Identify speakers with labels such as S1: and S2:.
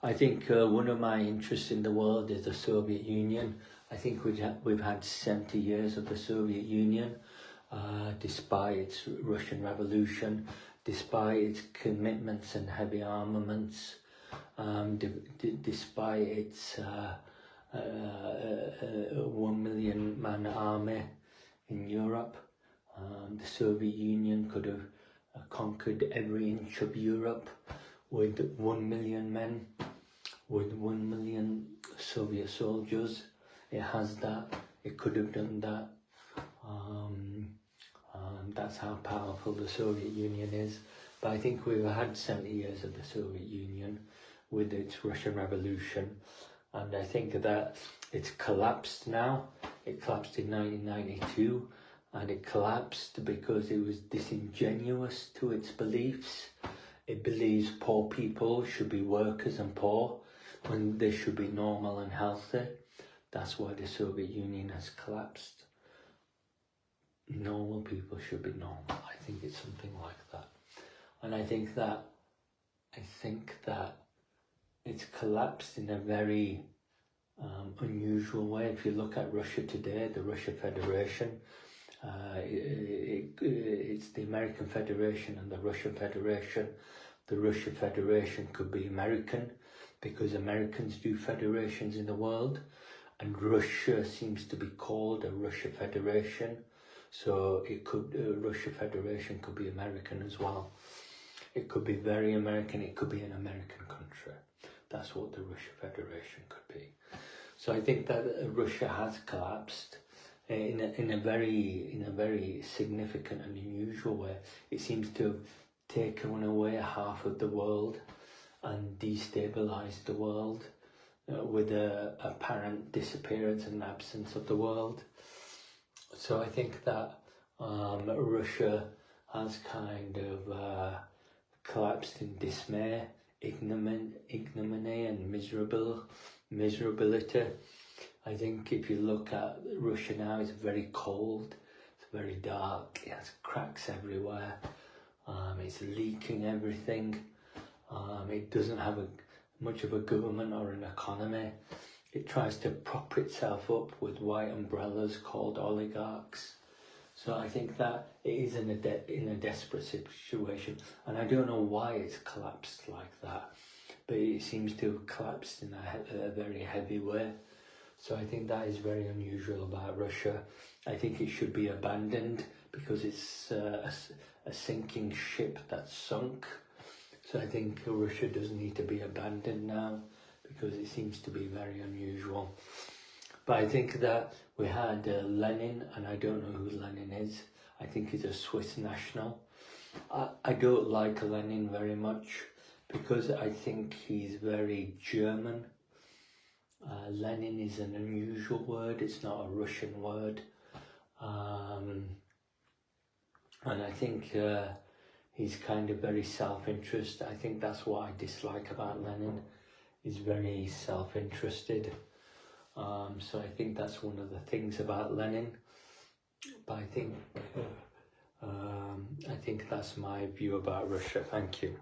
S1: I think one of my interests in the world is the Soviet Union. I think we've had 70 years of the Soviet Union, despite its Russian Revolution, despite its commitments and heavy armaments, despite its 1 million man army in Europe. The Soviet Union could have conquered every inch of Europe with 1 million men, with 1 million Soviet soldiers. It has that, it could have done that. That's how powerful the Soviet Union is. But I think we've had 70 years of the Soviet Union with its Russian Revolution, and I think that it's collapsed now. It collapsed in 1992, and it collapsed because it was disingenuous to its beliefs. It believes poor people should be workers and poor when they should be normal and healthy. That's why the Soviet Union has collapsed. Normal people should be normal. I think it's something like that. And I think that it's collapsed in a very unusual way. If you look at Russia today, the Russian Federation, it's the American Federation and the Russian Federation. The Russian Federation could be American because Americans do federations in the world, and Russia seems to be called a Russia Federation. So it could, Russia Federation could be American as well. It could be very American, it could be an American country. That's what the Russia Federation could be. So I think that Russia has collapsed in a very significant and unusual way. It seems to have taken away half of the world and destabilized the world with the apparent disappearance and absence of the world. So I think that Russia has kind of collapsed in dismay, ignominy and miserability. I think if you look at Russia now, it's very cold, it's very dark, it has cracks everywhere, it's leaking everything, it doesn't have much of a government or an economy. It tries to prop itself up with white umbrellas called oligarchs. So I think that it is in a desperate situation, and I don't know why it's collapsed like that, but it seems to have collapsed in a very heavy way. So I think that is very unusual about Russia. I think it should be abandoned because it's a sinking ship that's sunk. So I think Russia does need to be abandoned now because it seems to be very unusual. But I think that we had Lenin, and I don't know who Lenin is. I think he's a Swiss national. I don't like Lenin very much because I think he's very German. Lenin is an unusual word, it's not a Russian word. And I think he's kind of very self-interest. I think that's what I dislike about Lenin. He's very self-interested. So I think that's one of the things about Lenin. But I think that's my view about Russia. Thank you.